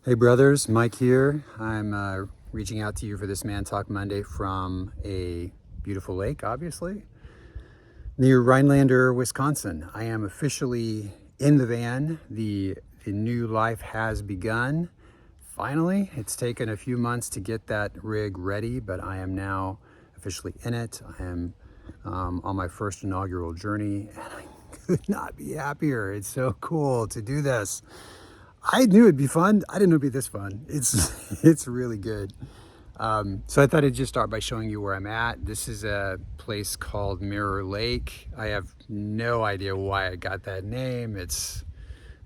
Hey brothers, Mike here. I'm reaching out to you for this Man Talk Monday from a beautiful lake, obviously, near Rhinelander, Wisconsin. I am officially in the van. The new life has begun. Finally, it's taken a few months to get that rig ready, but I am now officially in it. I am on my first inaugural journey, and I could not be happier. It's so cool to do this. I knew it'd be fun. I didn't know it'd be this fun. It's really good. So I thought I'd just start by showing you where I'm at. This is a place called Mirror Lake. I have no idea why I got that name. It's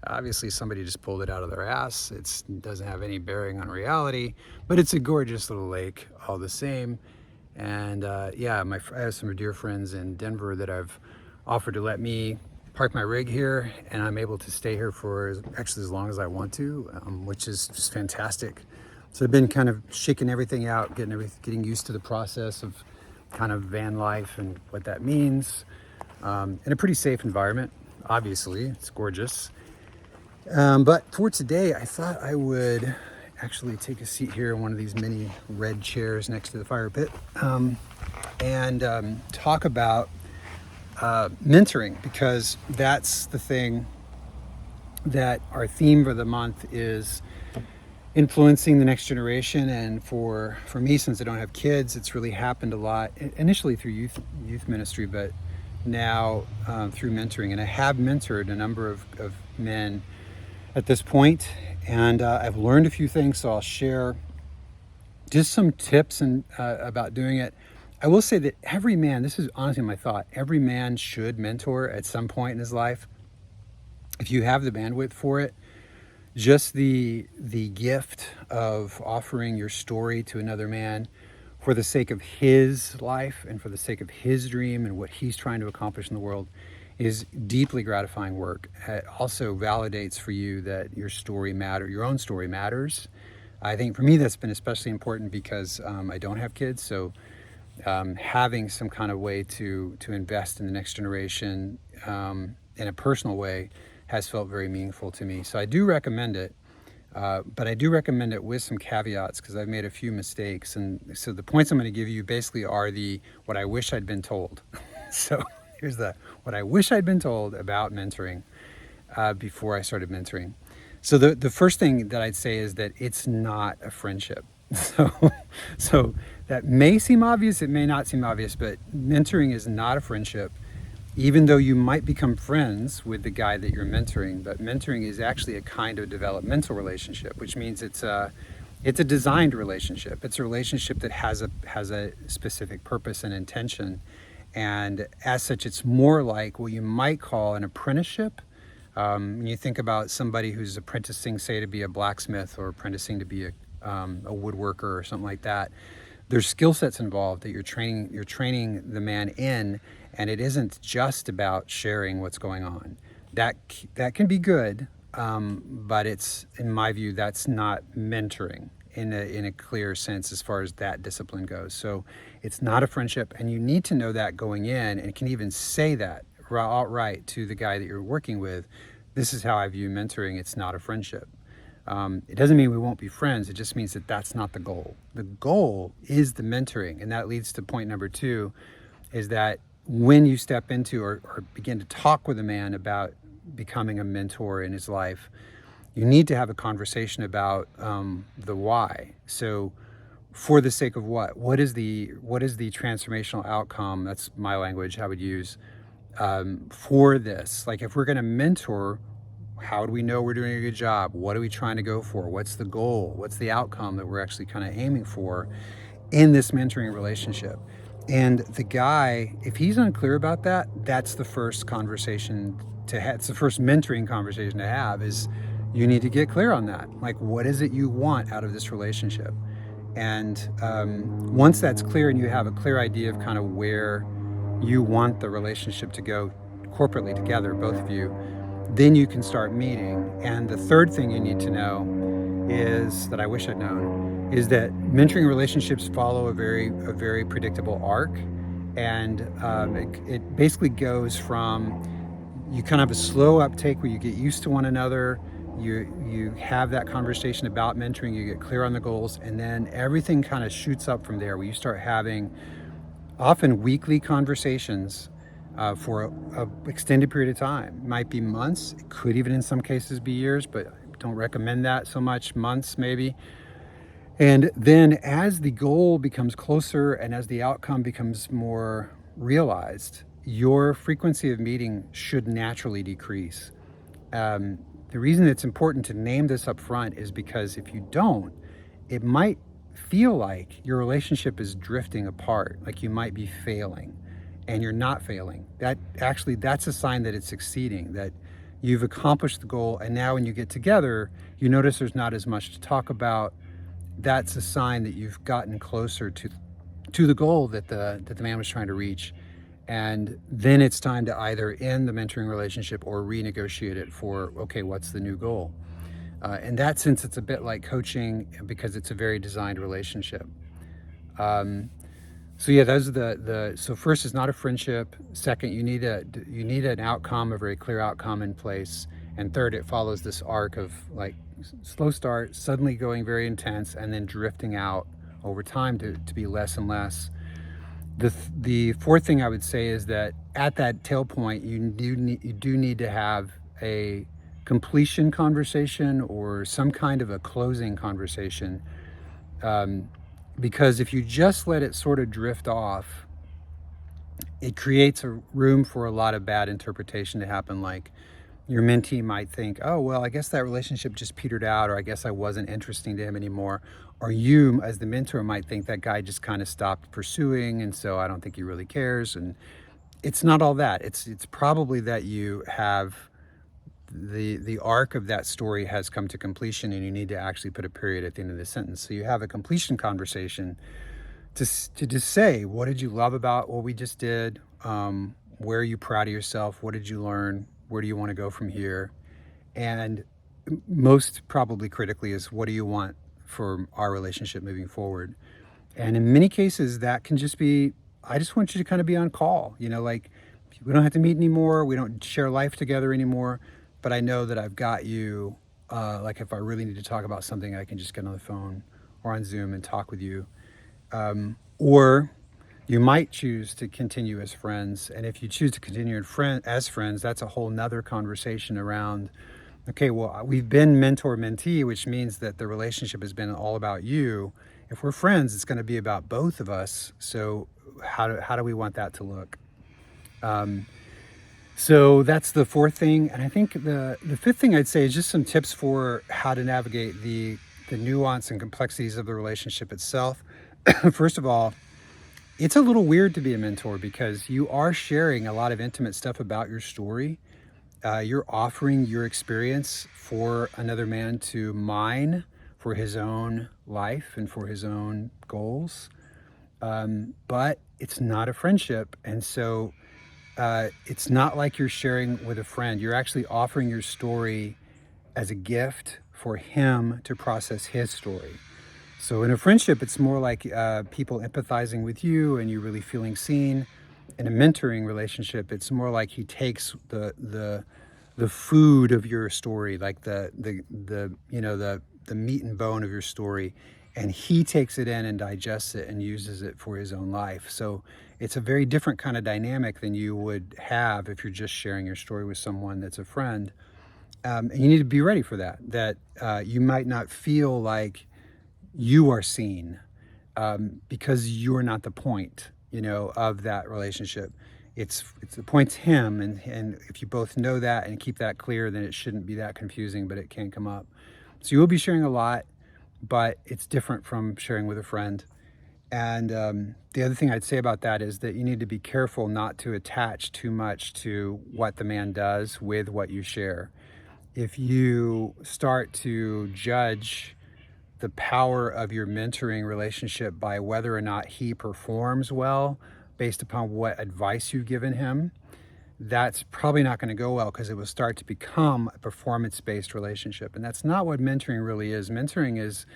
obviously somebody just pulled it out of their ass. It doesn't have any bearing on reality, but it's a gorgeous little lake all the same. And yeah, I have some dear friends in Denver that I've offered to let me park my rig here, and I'm able to stay here for actually as long as I want to, which is just fantastic. So I've been kind of shaking everything out, getting used to the process of kind of van life and what that means, in a pretty safe environment. Obviously, it's gorgeous. But for today, I thought I would actually take a seat here in one of these mini red chairs next to the fire pit, and talk about mentoring, because that's the thing that our theme for the month is, influencing the next generation. And for me, since I don't have kids, it's really happened a lot initially through youth ministry, but now through mentoring. And I have mentored a number of men at this point, and I've learned a few things, so I'll share just some tips and about doing it. I will say that every man, this is honestly my thought, every man should mentor at some point in his life. If you have the bandwidth for it, just the gift of offering your story to another man for the sake of his life and for the sake of his dream and what he's trying to accomplish in the world is deeply gratifying work. It also validates for you that your own story matters. I think for me that's been especially important because I don't have kids, so having some kind of way to invest in the next generation in a personal way has felt very meaningful to me. So I do recommend it, but I do recommend it with some caveats because I've made a few mistakes. And so the points I'm going to give you basically are what I wish I'd been told. So here's what I wish I'd been told about mentoring before I started mentoring. So the first thing that I'd say is that it's not a friendship. So that may seem obvious, it may not seem obvious, but mentoring is not a friendship, even though you might become friends with the guy that you're mentoring. But mentoring is actually a kind of developmental relationship, which means it's a designed relationship. It's a relationship that has a specific purpose and intention. And as such, it's more like what you might call an apprenticeship. When you think about somebody who's apprenticing, say, to be a blacksmith or apprenticing to be a woodworker or something like that, there's skill sets involved that you're training the man in, and it isn't just about sharing what's going on. That can be good, but it's, in my view, that's not mentoring in a clear sense as far as that discipline goes. So it's not a friendship, and you need to know that going in, and can even say that outright to the guy that you're working with. This is how I view mentoring. It's not a friendship. It doesn't mean we won't be friends. It just means that that's not the goal. The goal is the mentoring. And that leads to point number 2, is that when you step into or begin to talk with a man about becoming a mentor in his life, you need to have a conversation about the why. So for the sake of what? What is the transformational outcome? That's my language I would use for this. Like, if we're going to mentor, how do we know we're doing a good job? What are we trying to go for? What's the goal? What's the outcome that we're actually kind of aiming for in this mentoring relationship? And the guy, if he's unclear about that, that's the first conversation to have. It's the first mentoring conversation to have, is you need to get clear on that. Like, what is it you want out of this relationship? And once that's clear and you have a clear idea of kind of where you want the relationship to go corporately together, both of you, then you can start meeting. And the third thing you need to know is, that I wish I'd known, is that mentoring relationships follow a very predictable arc. And it basically goes from, you kind of have a slow uptake where you get used to one another, You have that conversation about mentoring, you get clear on the goals, and then everything kind of shoots up from there, where you start having often weekly conversations for a extended period of time. It might be months, it could even in some cases be years, but I don't recommend that so much, months maybe. And then as the goal becomes closer and as the outcome becomes more realized, your frequency of meeting should naturally decrease. The reason it's important to name this up front is because if you don't, it might feel like your relationship is drifting apart, like you might be failing, and you're not failing. That's a sign that it's succeeding, that you've accomplished the goal, and now when you get together, you notice there's not as much to talk about. That's a sign that you've gotten closer to the goal that the man was trying to reach. And then it's time to either end the mentoring relationship or renegotiate it for, okay, what's the new goal? In that sense, it's a bit like coaching because it's a very designed relationship. So yeah, those are so first, it's not a friendship. Second, you need an outcome, a very clear outcome in place. And third, it follows this arc of like slow start, suddenly going very intense, and then drifting out over time to be less and less. The fourth thing I would say is that at that tail point, you do need to have a completion conversation or some kind of a closing conversation, because if you just let it sort of drift off, it creates a room for a lot of bad interpretation to happen. Like your mentee might think, oh, well, I guess that relationship just petered out, or I guess I wasn't interesting to him anymore. Or you, as the mentor, might think that guy just kind of stopped pursuing, and so I don't think he really cares. And it's not all that. It's probably that you have the arc of that story has come to completion, and you need to actually put a period at the end of the sentence. So you have a completion conversation to just say, what did you love about what we just did? Where are you proud of yourself? What did you learn? Where do you want to go from here? And most probably critically is, what do you want for our relationship moving forward? And in many cases, that can just be, I just want you to kind of be on call. Like, we don't have to meet anymore. We don't share life together anymore. But I know that I've got you. Like, if I really need to talk about something, I can just get on the phone or on Zoom and talk with you. Or you might choose to continue as friends. And if you choose to continue as friends, that's a whole nother conversation around, okay, well, we've been mentor-mentee, which means that the relationship has been all about you. If we're friends, it's going to be about both of us. So how do we want that to look? So that's the fourth thing. And I think the fifth thing I'd say is just some tips for how to navigate the nuance and complexities of the relationship itself. First of all, it's a little weird to be a mentor because you are sharing a lot of intimate stuff about your story. You're offering your experience for another man to mine for his own life and for his own goals. But it's not a friendship. And so it's not like you're sharing with a friend. You're actually offering your story as a gift for him to process his story. So in a friendship, it's more like people empathizing with you and you really feeling seen. In a mentoring relationship, it's more like he takes the food of your story, like the meat and bone of your story, and he takes it in and digests it and uses it for his own life. So it's a very different kind of dynamic than you would have if you're just sharing your story with someone that's a friend. And you need to be ready for that you might not feel like you are seen because you're not the point, of that relationship. It's the point's him, and if you both know that and keep that clear, then it shouldn't be that confusing, but it can come up. So you will be sharing a lot, but it's different from sharing with a friend. And the other thing I'd say about that is that you need to be careful not to attach too much to what the man does with what you share. If you start to judge the power of your mentoring relationship by whether or not he performs well based upon what advice you've given him, that's probably not going to go well, because it will start to become a performance-based relationship. And that's not what mentoring really is. Mentoring is,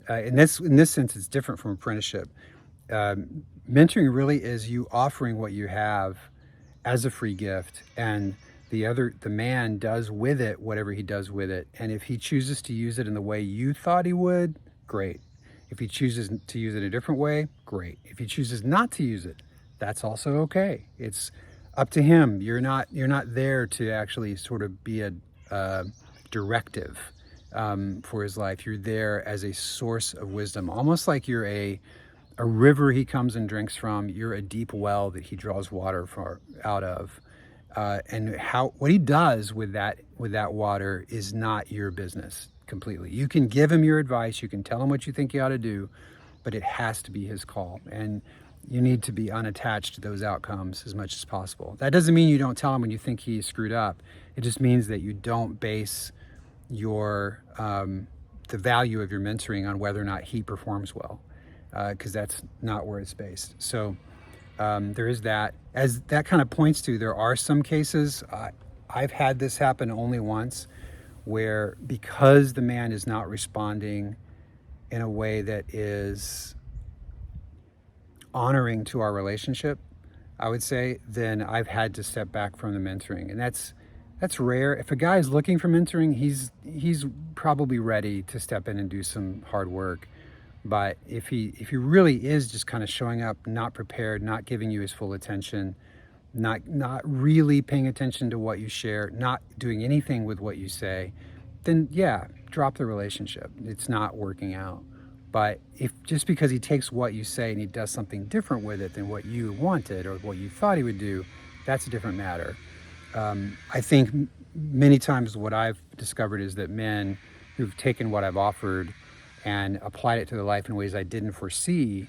in this sense, it's different from apprenticeship. Mentoring really is you offering what you have as a free gift, and the man does with it whatever he does with it. And if he chooses to use it in the way you thought he would, great. If he chooses to use it a different way, great. If he chooses not to use it, that's also okay. It's up to him. You're not there to actually sort of be a directive for his life. You're there as a source of wisdom, almost like you're a river he comes and drinks from. You're a deep well that he draws water out of. And what he does with that water is not your business completely. You can give him your advice, you can tell him what you think he ought to do, but it has to be his call. And you need to be unattached to those outcomes as much as possible. That doesn't mean you don't tell him when you think he screwed up. It just means that you don't base your the value of your mentoring on whether or not he performs well, because that's not where it's based. So there is that. As that kind of points to, there are some cases, I've had this happen only once, where because the man is not responding in a way that is honoring to our relationship, I would say, then I've had to step back from the mentoring. And that's rare. If a guy is looking for mentoring, he's probably ready to step in and do some hard work. But if he really is just kind of showing up not prepared, not giving you his full attention, not really paying attention to what you share, not doing anything with what you say, then yeah, drop the relationship. It's not working out. But if just because he takes what you say and he does something different with it than what you wanted or what you thought he would do, that's a different matter. I think many times what I've discovered is that men who've taken what I've offered and applied it to their life in ways I didn't foresee,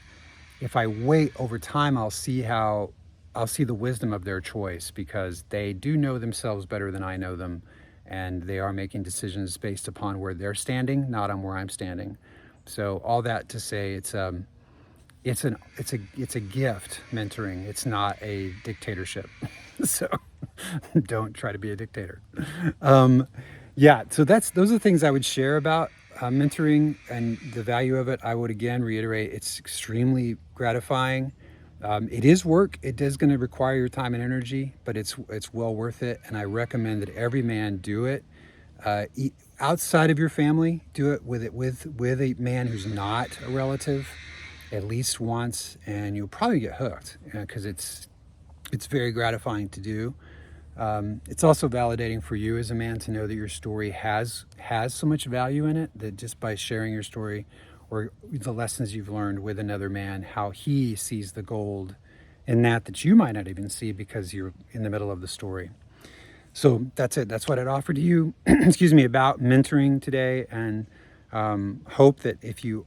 if I wait over time, I'll see the wisdom of their choice, because they do know themselves better than I know them, and they are making decisions based upon where they're standing, not on where I'm standing. So all that to say, it's a gift, mentoring. It's not a dictatorship. So don't try to be a dictator. Yeah, so those are the things I would share about mentoring and the value of it. I would again reiterate, it's extremely gratifying. It is work. It is going to require your time and energy, but it's well worth it. And I recommend that every man do it. Outside of your family, do it with a man who's not a relative, at least once, and you'll probably get hooked, because it's very gratifying to do. It's also validating for you as a man to know that your story has so much value in it, that just by sharing your story or the lessons you've learned with another man, how he sees the gold in that you might not even see because you're in the middle of the story. So that's it. That's what I'd offer to you, excuse me, about mentoring today, and hope that if you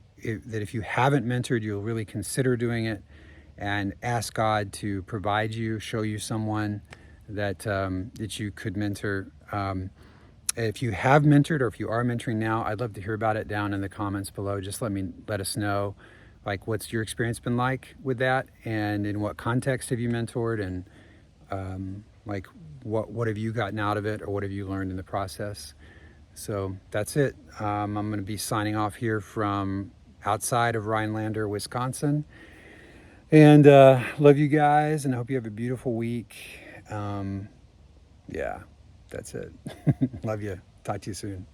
haven't mentored, you'll really consider doing it, and ask God to provide you, show you someone that you could mentor. If you have mentored, or if you are mentoring now, I'd love to hear about it down in the comments below. Just let us know, like, what's your experience been like with that, and in what context have you mentored, and like what have you gotten out of it, or what have you learned in the process. So that's it. I'm going to be signing off here from outside of Rhinelander, Wisconsin, and love you guys, and I hope you have a beautiful week. Yeah, that's it. Love you. Talk to you soon.